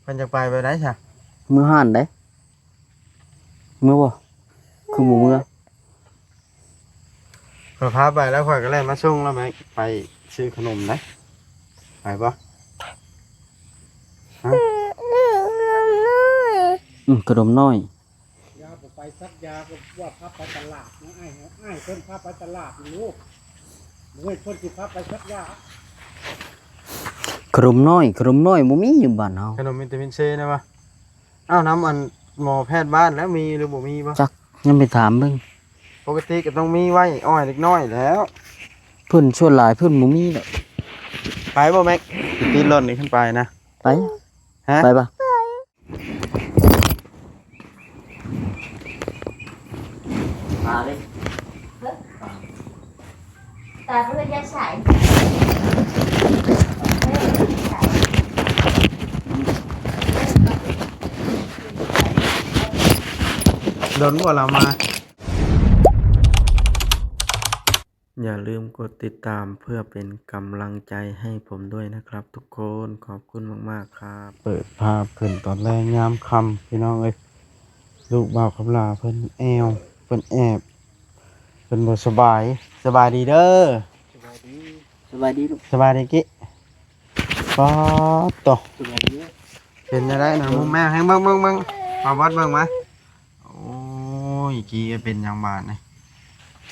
มันจะไปได้ใช่มือหันได้มือบ่คือหมูมือพอพาไปแล้วข่อยก็เลยมาส่งแล้วไหมไปซื้อขนมนะไปปะฮะขนมน้อยยาไปซักยาก็ว่าพับไปตลาดนะไอ้เพิ่นพับไปตลาดลูกเมื่อเพิ่นสิพับไปซักยาขนมน้อยบ่มีอยู่บ้านเฮาขนมวิตามินซีนะปะอ้าวน้ำอันหมอแพทย์บ้านแล้วมีหรือบ่มีปะจักยังไปถามเบิ่งปกติก็ต้องมีไว้อ้อยเล็กน้อยแล้วเพิ่นส่วนหลายเพิ่นบ่มีดอกไปบ่แม็กตีรถนี่ขึ้นไปนะไปฮะไปปะมาเลยตาเพื่อนยาสายโดนว่าเรามาอย่าลืมกดติดตามเพื่อเป็นกำลังใจให้ผมด้วยนะครับทุกคนขอบคุณมากๆครับเปิดภาพขึ้นตอนแรกยามคำพี่น้องเอ้ยลูกบ่าวคำลาเพิ่นแอวเพิ่นแอบเพิ่นบ่สบายดีเด้อสบายดีลูกสบายดีกิป๊อดโต สบายดีเป็นจังได๋นะมุมแม่ให้เบิ่งมาวัดเบิ่งมาโอ้ยกี้เป็นหยังบาดนี่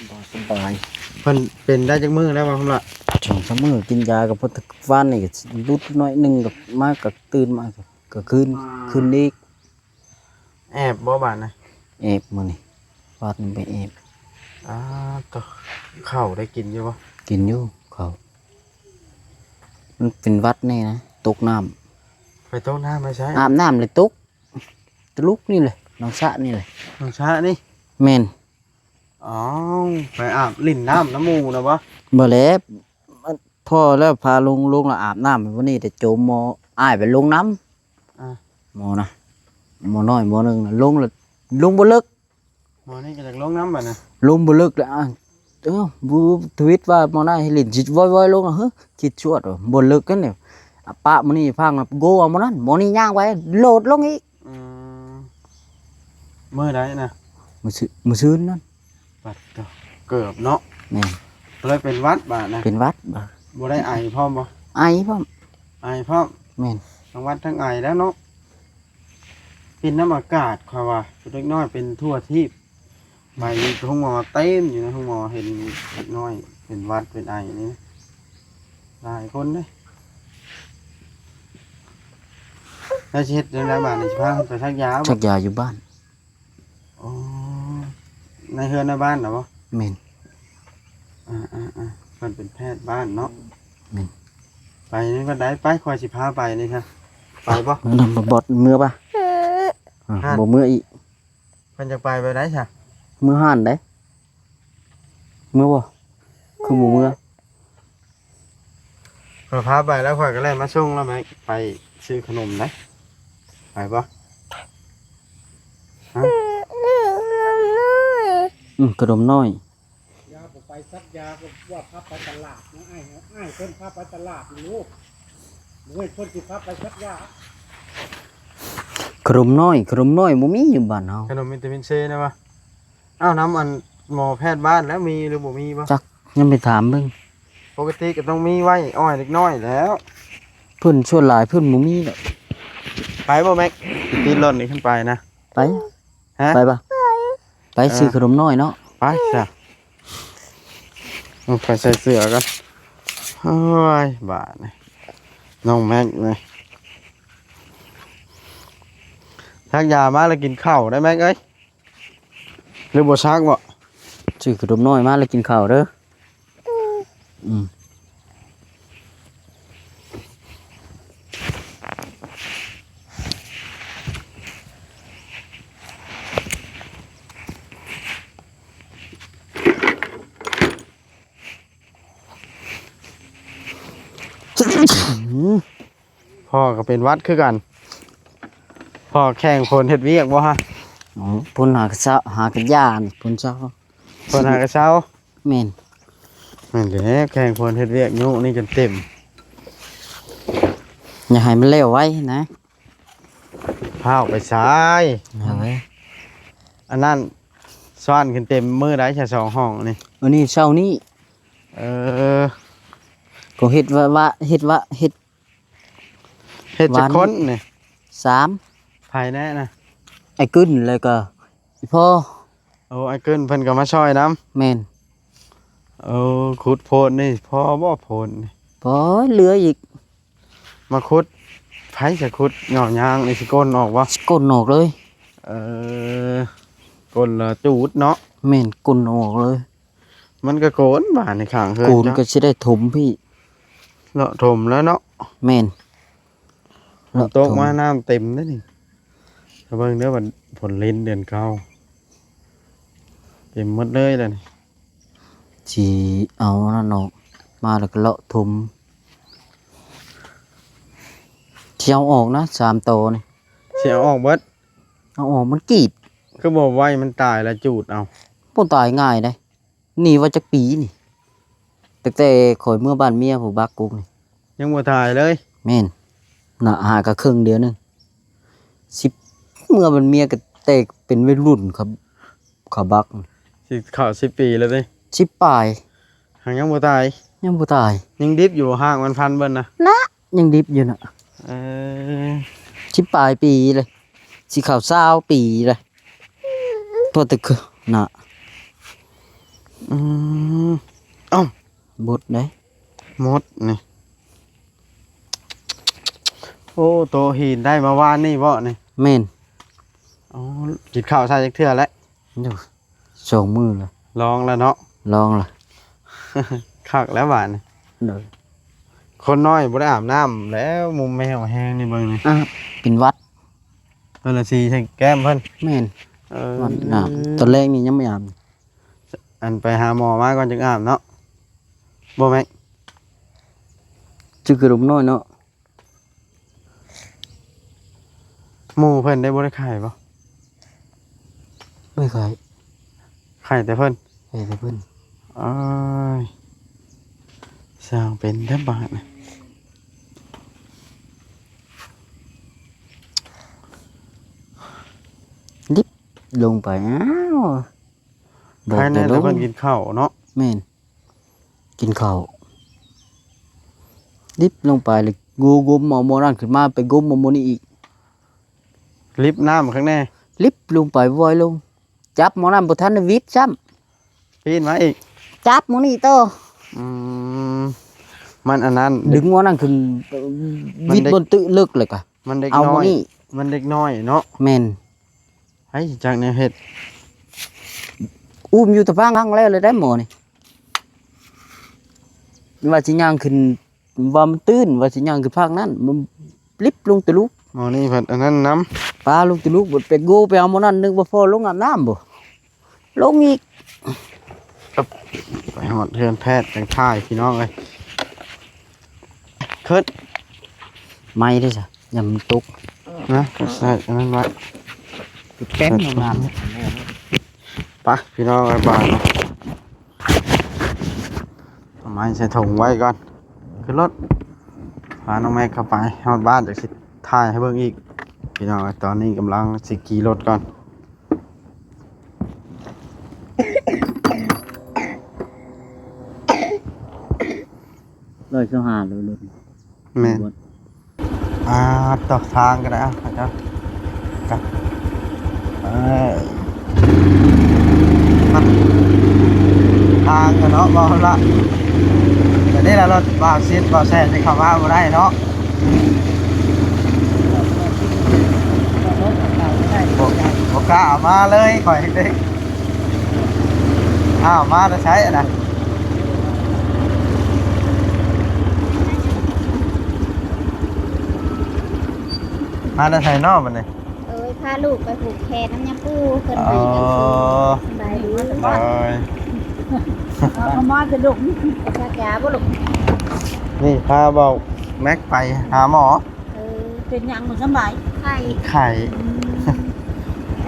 บ่สบายเพิ่นเป็นได้จักมื้อแล้วบ่คำละ2-3 มื้อกินยากับพุทธวานนี่ก็ลุดน้อยนึงกับมาก็ตื่นมาก็คืนอีกแอบบ่บาดนะแอบมื้อนี้วาดนี่ไปแอบโตข้าวได้กินอยู่บ่กินอยู่เขามันเป็นวัดนี่นะตกน้ำไปต้มน้ำไม่ใช่อาบน้ำเลยตกตะลุกนี่เลยน้องสะนี่เลยน้องชานี่แม่นอ๋อไปอาบลิ่นน้ำน้ำมูนะบ่บ่แล้วพ่อแล้วพาลงแล้วอาบน้ำวันนี้แต่โจมหมออ้ายไปลงน้ำหมอนะหมอน้อยหมอนึงนะลงแล้วลงบ่ลึกหมอนี่ก็จากลงน้ำบ่นะลงบ่ลึกแล้วบูทวิตว่าหมอได้ให้ลิ้นจิตว้อยๆลงเฮ้ยคิดชวดบ่ลึกกันเนี่ยปะมื้อนี้พังโกเอาหมอนั้นหมอนี่ย่างไว้โหลดลงอีกมื้อใดนะมื้อซื่นนั่นบัดเกือบเนาะแม่นเลยเป็นวัดบาดนะเป็นวัดบ่ได้ไอพร้อมบ่ไอพร้อมไอพร้อมแม่นทั้งวัดทั้งไอแล้วเนาะเป็นน้ำอากาศค่อยว่าเล็กน้อยเป็นทั่วทีปไปห้องหมอเต็มอยู่ในห้องหมอเห็นเล็กน้อยเป็นวัดเป็นไอนี่หลายคนเด้แล้วสิเฮ็ดจังได๋บาดนี่สิพาเพิ่นไปซักยาบ่ชักยาอยู่บ้านอ๋อในเฮือนในบ้านเหรอบ่แม่นเพิ่นเป็นแพทย์บ้านเนาะแม่นไปนี่ก็ได้ไปคอยสิพาไปนี่ครับไปบ่ นำบดมือป่ะบ่มืออีกเพิ่นจะไปได้ใช่มือหันได้มือบ่คือหมูมือพอพาไปแล้วข่อยก็เลยมาส่งแล้วไหมไปซื้อขนมนะไปบ่ฮะขนมน้อยยาไปซักยาก็ว่าพับไปตลาดนะไอ้เพิ่นพับไปตลาดลูกเมื่อเพิ่นสิพับไปซักยาขนมน้อยบ่มีอยู่บ้านเฮาขนมวิตามินซีนะปะอ้าวน้ำอันหมอแพทย์บ้านแล้วมีหรือบ่มีปะจักยังไปถามเบิ่งปกติก็ต้องมีไว้อ้อยเล็กน้อยแล้วเพิ่นส่วนหลายเพิ่นบ่มีดอกไปบ่แม็กตีรถนี่ขึ้นไปนะไปฮะไปปะไปซื้อขนมน้อยเนาะไปจ้ะไปใส่เสื้อกันโอ้ยบาดนี่น้องแม็กเลยชักยามาแล้วกินข้าวได้แม็กเอ้ยหรือบ่ชักบ่ซื้อขนมน้อยมาแล้วกินข้าวเด้อพ่อก็เป็นวัดคือกันพ่อแข่งคนเฮ็ดเวียกบ่ฮะพุ่นหากระเช้าหากระยานพุ่นเช้าคนหากระเช้าแม่นนั่นแหละแข่งคนเฮ็ดเวียกยุนี่จนเต็มอย่าให้มันเร็วไว้นะ พาออกไปซ้าย เอาไว้ อันนั้นซ่อนขึ้นเต็มมือได้แค่2ห้องนี่ วันนี้เช้านี้ เออ ก็เฮ็ดเฮ็ดเฮ็ดจะคนนี่ 3 ภายแน่นะ ไอ้กึ้นแล้วก็อีพ่อ โอ้ไอ้เกินเพิ่นก็มาช่วยน้ แม่น ำโอ้ขุดโพนนี่พอบ่โพนนี่ พอเหลืออีก มาขุดไผจะขุดหย่อยางนี่สิก้นออกบ่ ก้นออกเลย เออก้นละจูดเนาะ แม่นก้นออกเลย มันก็โกนบ้านในข้างเฮือน กูน จ้ะ ก็สิได้ถมพี่ เลาะถมแล้วเนาะ แม่น ตกมาน้ำเต็มแล้วนี่ถ้าเบิ่งเด้อมันผลลิ้นเดือนเก้าเต็มหมดเลยแล้วนี่ สิเอานั่นออกมาแล้วก็เลาะถมสิเอาออกนะ3โตวนี่ สิเอาออกเบิด เอาออกมันกรีด คือบ่ไว้มันตายแล้วจูดเอา บ่ตายง่ายได้นี่ว่าจักปีนี่ตั้งแต่ข่อยเมื่อบ้านเมียผู้บักกุกนี่ ยังบ่ตายเลย แม่นน่ะหาก็ครึ่งเดือนนึง10เมื่อมันเมียก็แตกเป็นวัยรุ่นครับเขาบัก สิเข้า10 ปีแล้วเด้ 10ปลาย หางยังบ่ตาย ยังบ่ตาย ยังดิบอยู่ห่างมันพันเบิ่นนะ ยังดิบอยู่น่ะ เออ 10ปลายปีเลยสิเข้า20ปีเลยพอแต่คือน่ะ อืมเอ้า บดได้ หมดนี่โอ้โตหินได้มาวานนี่บ่นี่ แม่น อ๋อกินข้าวใส่จักเทื่อแล้ว เดี๋ยวสองมือเลย ลองแล้วเนาะ ลองล่ะ คักแล้วบาดนี่ เดี๋ยว คนน้อยบ่ได้อาบน้ำแล้วมุมแมวแห้งนี่เบิ่งนี่ เป็นวัด เพิ่นละสีใส่แก้มเพิ่น แม่น เออ วัดน้ำตอนแรกนี่ยังไม่อาบ อันไปหาหมอมาก่อนจึงอาบเนาะบ่แม่น จึกกระดุมน้อยเนาะ หมู่เพิ่นได้บ่ได้ไข่บ่ ไม่เคย ไข่แต่เพิ่น เห็นแต่เพิ่น อ้ายสร้างเป็นแท้บาดนี่ ลงไปอ้าวบอก ภายใน แต่ล แล้ว ง เพิ่นกินข้าวเนาะ แม่นกินข้าวดิบลงไปเลยกูกุมเอาโมนั่นขึ้นมาไปกุมเอาโมนี่อีก ลิฟต์น้ำข้างใน ลิบลงไปวอยลงจับโมนั่นบ่ทันได้วิทย์ซ้ ปีนมาอีก ำจับโมนี่โต อืมมันอันนั้น ดึงโมนั่นขึ้น มัน วิท เด็ ย์ ก บนตึกเลิกเลยกะ มันเด็ก เอา น้ โม อย นี่ มันเด็กน้อยเนาะ แม่น ให้จากแนวเฮ็ด อุ้มอยู่ตะพังข้างแล้วเลยได้หมอนี่ว่าสิย่างขึ้นว่ามันตื้นว่าสิย่างขึ้นภาคนั้นมันลิบลงตะลุก หมอนี่เพิ่นอันนั้นน้ ปลาลงตะลุกบดไปโกไปเอาหมอนั่นนึกว่าพอลงอาบน้ำบ่ลงอีก ำไปหอดเทือนแพทย์จังท่ายพี่น้องเลยขึ้น ไม่ได้จ้ะอย่ามันตก นะใส่อันนั้นไว้ แป้งงาม ไปพี่น้องไปบ้านนะทำไมใส่ถุงไว้ก่อนขึ้นรถพาน้องแม็กเข้าไปหอดบ้านจากสิท่ายให้เบิ่งอีกพี่น้องตอนนี้กำลังสิขี่รถก่อน เลยเสื้อหาเลยเลย แม่นต่อทางก็ได้อ่ะอาจารย์กันทางกันเนาะบอกละแต่นี่ละรถบ่าวซิดบ่าวแซ่จะเข้ามาบ่ได้เนาะบ่กล้าเอามาเลยข่อยเด็กอ้าวมาจะใช้อ่ะนะมาจะใช้นอกมันเลย เอ้ยพาลูกไปผูกแขนน้ำยาปูเพิ่น อ๋ ไป อ กันสบายดี โอ้ย เอามาจะดุกชักยาบ่ลูก นี่พาเบาแม็กไปหาหมอ เออ เป็นหยังบ่สำบาย ไข่ ไข่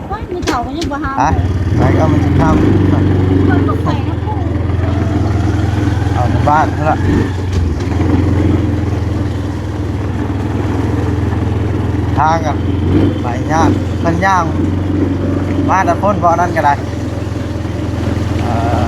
โอ้ยมีเฒ่ามันยังบ่หา ฮะไหนก็มันจะท มันตกไปนะปู่ ำเอาในบ้านเท่าละ ท างกันไปย่างมันย่างมาแต่พ่นเพราะนั่นก็ได้เอ่อ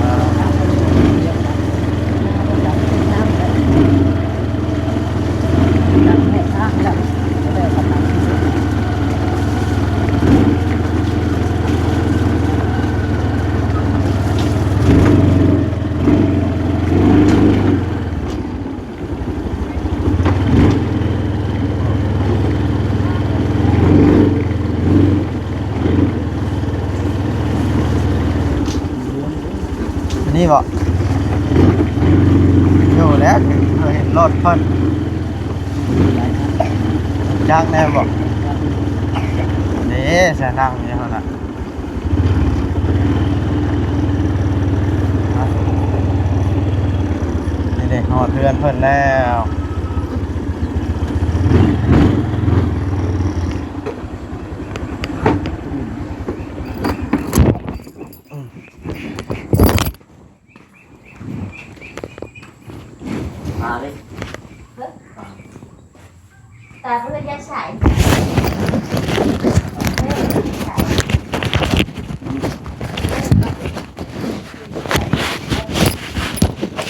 นี่บ่อยู่แล้วเคยเห็นรถเพิ่นจักแน่บ่นี่สะนั่งนี่เท่านั้นนี่เด็กหอดเรือนเพิ่นแล้วมาดิ ตาเพื่อนยาใส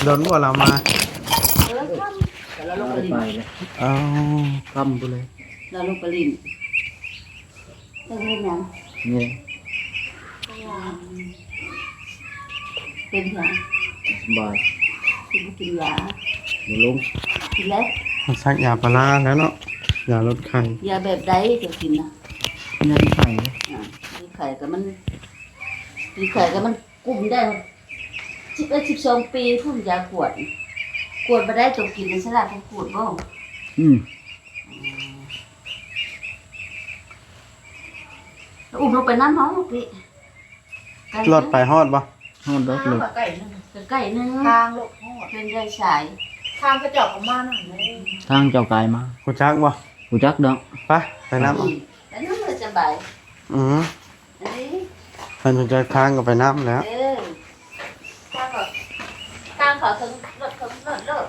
โดนบ่เรามา แล้วลงไปเลย เอา คำไปเลย เราลูกปลินเรื่องนี้นะ นี่ เป็นยัง สบาย กินยา บ่ลง กินแล้ว สักยาปลาร้าแล้วเนาะยาลดไข้ ยาแบบใดจะกินนะ นั่นไข่ มีไข่กับมันกลุ่มได้12 ปีพุ่นยากวดมาได้ต้องกินในฉลาดต้องกวดบ่ อุ้มลงไปน้ำน้องพี่ รถไปฮอดบ่ ฮอดดอกเลย ไก่นึง ไก่นึง ทางลูกหอด เป็นยายฉาย ทางกระจอกออกมาหน่อยเลย ทางเจ้ากายมา กูจักบ่ กูจักดอก ไปน้ำ แล้วนั่นเลยจะใบ อือ อันนี้ เพิ่นสนใจทางก็ไปน้ำแล้ว ทางเขาถึงรถเลิก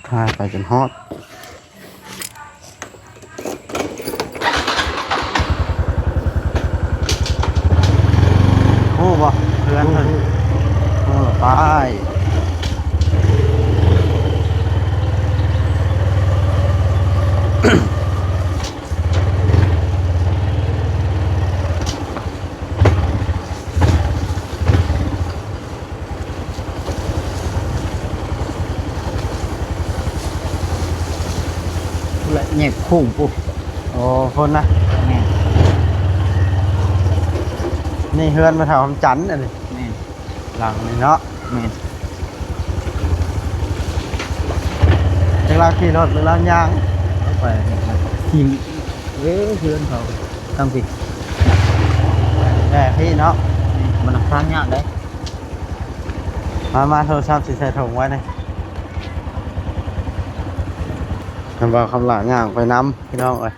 ทายไปจนฮอดโอ้บ่เพื่อนเพิ่นโอ้ไปและแยกโค้งปุ๊บ โอ้คนนะ แม่ นี่เฮือนมาแถวคำจันทน์อันนี้ แม่ หลังนี่เนาะ แม่ เวลาขี่รถหรือลาย่าง ไปทีมเว้ยเพื่อนเขาตั้งผิด แต่พี่เนาะ มันทางยากได้ มาโทรศัพท์สิใส่ถุงไว้เลยคำว่าคำหลังย่างไปน้ำพี่น้องเอ้ย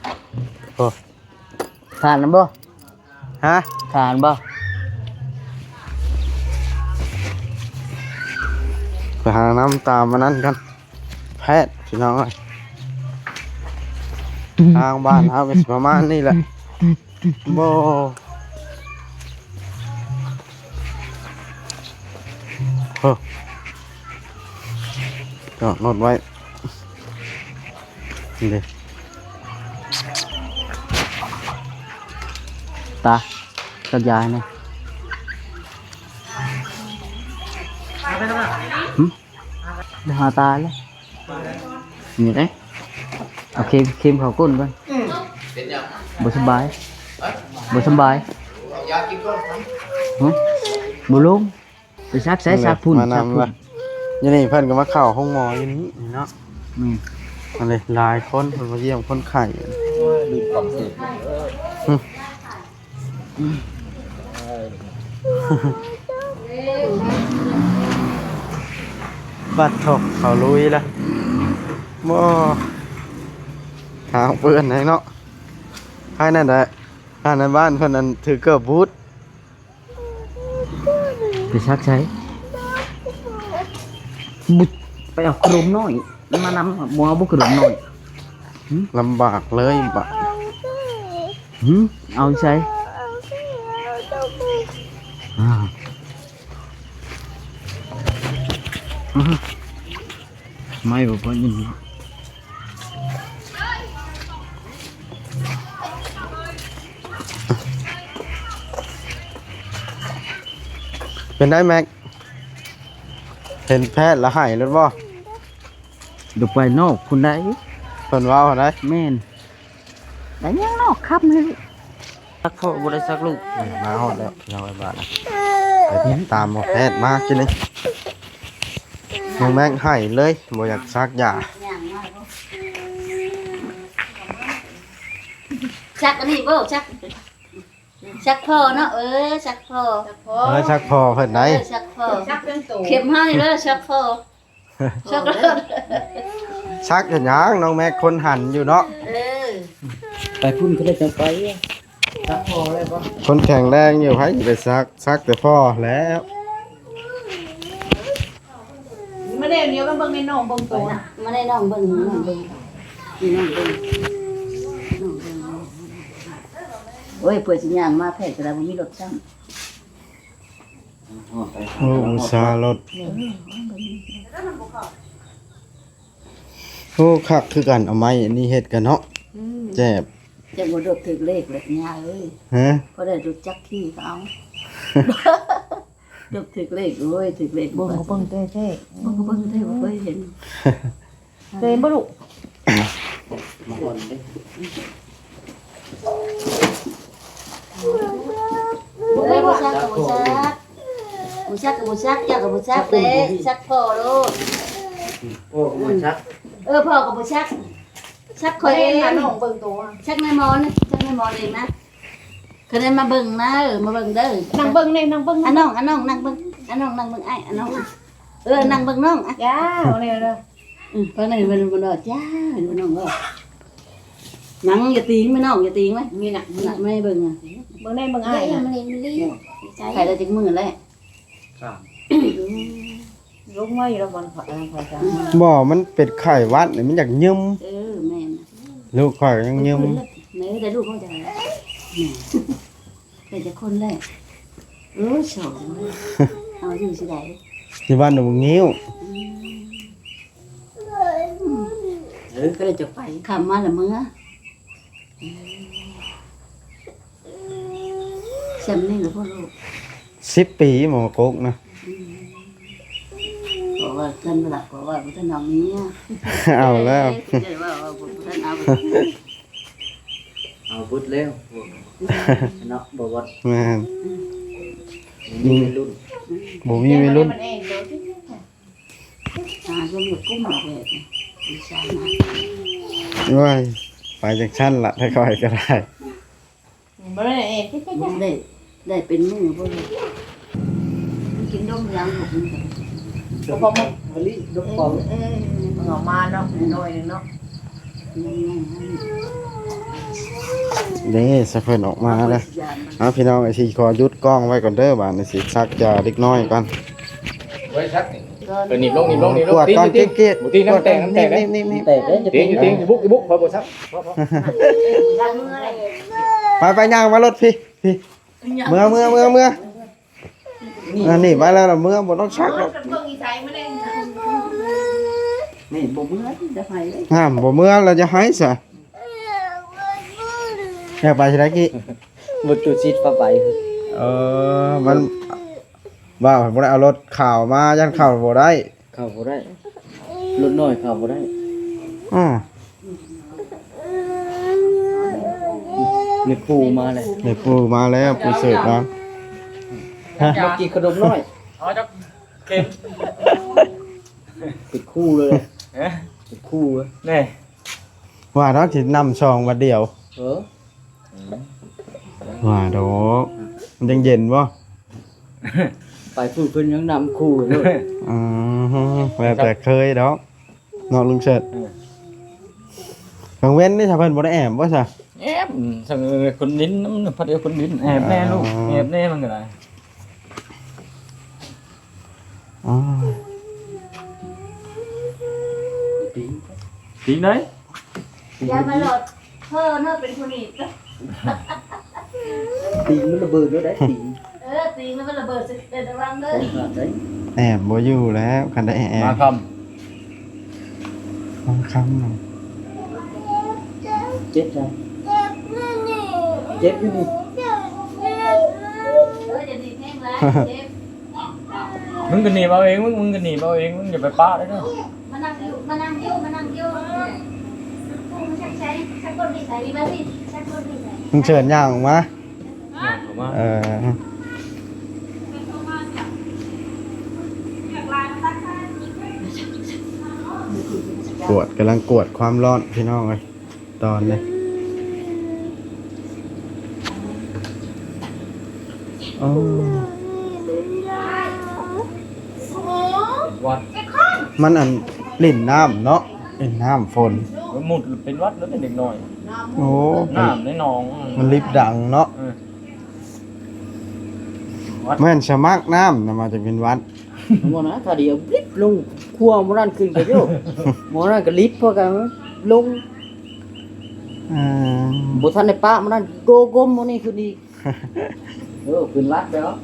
โอ้ ทานน้ำบ่ ฮะ ทานบ่ ไปหาน้ำตามมานั่นกันแพทย์พี่น้องเอ้ยทางบ้านเอาไปประมาณนี้แหละโบโอ้จอดรถไว้นี่เลย ตากับยายนะเดี๋ยวหาตาแล้วนี่ได้โอเคเค็มเขาก้นก่อนบ่สบายบ่สบายบ่ลงไปซักใส่ซักพุ่น มา ซัก นำ พุ่ ละ น ยี่นี่เพิ่นก็มาเข้าห้องหมออยู่นี่เนาะ อืม มาเลยหลายคนเพิ่นมาเยี่ยมคนไข้บัดทกเขาลุยละบ่หาเปื้อนไหนเนาะภายนั่นแหละภายในบ้านเพิ่นนั้นถือเกือบบูท ชักใช้บุไปเอากระดมน้อยมานำหมอบุกระดมน้อย ลำบากเลยบะ เอาใช้อ่าไม่บอกว่ายิน เป็นได้แม็กเห็นแพทย์แล้วหายแล้วบ่ ดูไปนอกคุณได้ เพิ่นว่าได้ แม่นแต่ยังนอกครับนี่สักพ่อบ่ได้สักลูก มาฮอดแล้วเราไอ้บ้านนะไปตามหมอแพทย์มากินนี่น้องแม็กหายเลยบ่อยากซักยา ชักอันนี้บ่ชักพ่อเนาะชักพ่อ ซักพอเพิ่นได้ ชักพ่อ ชักเป็นตัว เข็มห้านี่เด้อชักพ่อชักเลิศ ซักเห็นยังน้องแม็กคนหันอยู่เนาะ ไปพุ่นก็ได้จังไปสักพ่อได้บ่ คนแข็งแรงอยู่ไผสิไปซักแต่พ่อแล้ว ไม่ได้เดี๋ยวมันเบิ่งในน้องเบิ่งตัว มาได้น้องเบิ่งน้องเบิ่งนี่น้องเบิ่งโอ้ยเปิดสิย่างมาแพทย์ก็ได้บ่มีรถซ้ำ โอ้อุตส่าห์รถโอ้คักคือกันเอาไม้อันนี้เฮ็ดกันเนาะแจ็บ จะบ่ดบถึกเลขเลยย่าเอ้ย ฮะ พอได้รู้จักที่เขาเอาดบถึกเลขโอ้ยถึกเลข เบิ่งก็เบิ่งเต้เต้ เบิ่งก็เบิ่งได้บ่เคยเห็น เต้บ่ลูก บ่ได้บ่ซักก็บ่ซักบ่ซักก็บ่ซักเจ้าก็บ่ซักเด้ซักพ่อโลด โอ้บ่ชัก พ่อก็บ่ซักซักข่อยเอง น้องเบิ่งตัว ซักในหมอนซักในหมอนเองนะก็ได้มาเบิ่งนะมาเบิ่งเด้อ นั่งเบิ่งนี่นั่งเบิ่ง อันน้องนั่งเบิ่งอันน้องนั่งเบิ่งอ้ายอันน้องนั่งเบิ่งน้องอ่ะ ย่าเอาเนี่ยเด้อ เพราะนั่นมันบ่ดอกจ้ามันน้องว่าหนังอย่าตีงไหมน้องอย่าตีงไหม มีน่ะ ไม่เบิ่งอ่ะ เบิ่งได้เบิ่งอ้ายน่ะ ใครได้จักมือแล้ว ลงไว้แล้วมันขอจ้า บ่มันเป็ดไข่วัดนี่มันอยากยืม แม่น ลูกข่อยยังยืม แม่ได้ลูกเขาจะแม่แต่จะคนแรกสองเอาอยู่สิได้ ที่บ้านหนูงิ้ว ก็เลยจะไปคำมาละมึงอ่ะจำนี่หรือพ่อลูก 10 ปีหมอกกนะ บอกว่าท่านหลักบอกว่าท่านน้องนี้ เอาแล้ว จะว่าท่านเอา เอาพุดแล้วเนาะบ่ว่า แม่น มีรุ่น บ่มีวัยรุ่น มันเองเด้อ ก็มีกุ้งมาเลยดีใจมาก ว้ยไปจังชั้นละถ้าค่อยก็ได้ บ่ได้เอง ได้เป็นมือพวกนี้กินดมยางหกนี่ ก็พอมันมะลิดกปอง ออกมาเนาะน้อยนึงเนาะ เด้สะเพิ่นออกมาแล้วเอาพี่น้องไอ้สิขอหยุดกล้องไว้ก่อนเด้อบาดนี้สิซักยาเล็กน้อยก่อน ไว้ชักนี่เออหนีบลงหนีบลงหนีบล ก ง วด ตี ก่อน ตี เก๊ก หมูตีน้ำแตกน้ำแตกนะ นี่ แต่เด้จะ ตีอยู่ตีอยู่บุกพอบ่ชักพอ ไปย่างมารถพี่เมื่อนี่ไปแล้วล่ะเมื่อบ่ต้องชักหรอก เบิ่งอีใจมาได้ นี่บ่เมื่อจะไปเลย ห้ามบ่เมื่อเราจะหายซะอยากไปสิได้กี่ บ่ตุชิดฟ้าไป มันว่าผมบ่ได้เอารถข่าวมายันข่าวบ่ได้ เข้าบ่ได้รถน้อยเข้าบ่ได้ อ้อ มีครูมาเลย นี่ปูมาแล้วปูเสิร์ฟมา มากินขนมน้อย อ๋อจักเข็ม ติดคู่เลย ฮะ ติดคู่เลย นี่ ว่าเราสินำซองวันเดียว เออ ว่าดอกมันยังเย็นบ่ ไปพูดเพิ่นยังนำคู่เลย อือแล้วแต่เคยดอกเนาะลุงเสิร์ชกลางเว้นนี่ถ้าเพิ่นบ่ได้แอบบ่ซะ แอบสั่งคนลิ้นน้ำพัดเดียวคนลิ้นแอบแน่ลูกแอบแน่มันก็ได้ จริงđấy อย่ามาหลอดเพิ่นเนาะเป็นคนอีก ตีมันระเบิดด้วยได้ตี ตีมันระเบิดสิเป็นระวังเด้อ แอบบ่อยู่แล้วคันได้แอบ mà không บางคำหนึ่ง เจ็บจ้ะเจ็บอยู่นี่ อย่าดีแห้งแล้วเจ็บ มึงก็หนีเอาเองมึงก็หนีเอาเองมึงอย่าไปป้าได้เนาะ มานั่งอยู่มานั่งอยู่มานั่งอยู่กูมันใช้คนที่ใส่มาสิใช้คนที่ใส่ มึงเชิญย่างออกมา ถูกไหม กวดกำลังกวดความร้อนพี่น้องเลยตอนนี้โอ้ วัด มันอันลิ่นน้ำเนาะลิ่นน้ำฝน หมุดเป็นวัดแล้วเป็นเด็กหน่อย โอ้ น้ำในหนอง มันลิบดังเนาะ วัด แม่นชะมักน้ำนะมาจะเป็นวัด หมอนะถ้าเดียวลิฟลงคั่วหมอนั่นขึ้นไปโยกหมอนั่นก็ลิฟพอกันลง อ่า บ่ทันได้ปะหมอนั่นโกกมหมอนี่ขึ้นอีกขึ้นวัดไปแล้ว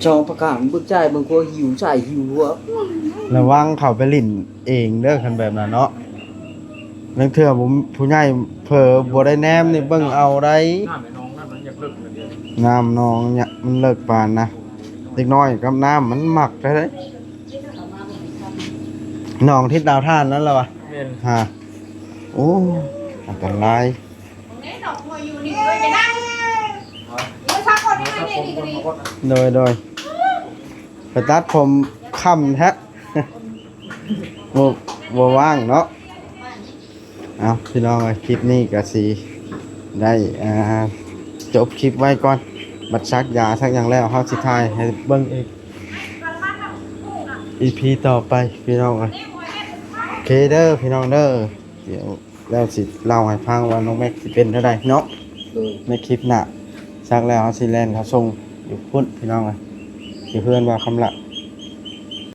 จองประกาศบึกใจบางคนหิวใจหิวหัว ระวังเขาไปลิ่นเองเด้อคันแบบนั้นเนาะนังเถื่อผมผู้ใหญ่เผลอบ่ได้แนมนี่เบิ่งเอาได้ น้ำในหนองนั่นมันอยากเลิกเลยเดียว น้ำนองเนี่ยมันเลิกปานนะเด็กน้อยกับน้ำมันหมักได้เลยหนองทิศดาวท่านนั่นแหละวะ เมียน ฮะโอ้อันตราย โดยไปตัดผมค่ำแท้ บ่ว่างเนาะเอาพี่น้องเอ้ยคลิปนี้ก็สิได้จบคลิปไว้ก่อนบัดชักยาชักอย่างแล้วเฮาสิถ่ายให้เบิ่งอีก EP ต่อไปพี่น้องเอ้ยโอเคเด้อพี่น้องเด้อเดี๋ยวแล้วสิเล่าให้ฟังว่าน้องแม็กสิเป็นเท่าใดเนาะในคลิปหน้าชักแล้วเฮาสิแล่นเขาส่งอยู่พุ่นพี่น้องเอ้ยอยู่เพื่อนว่าคำละ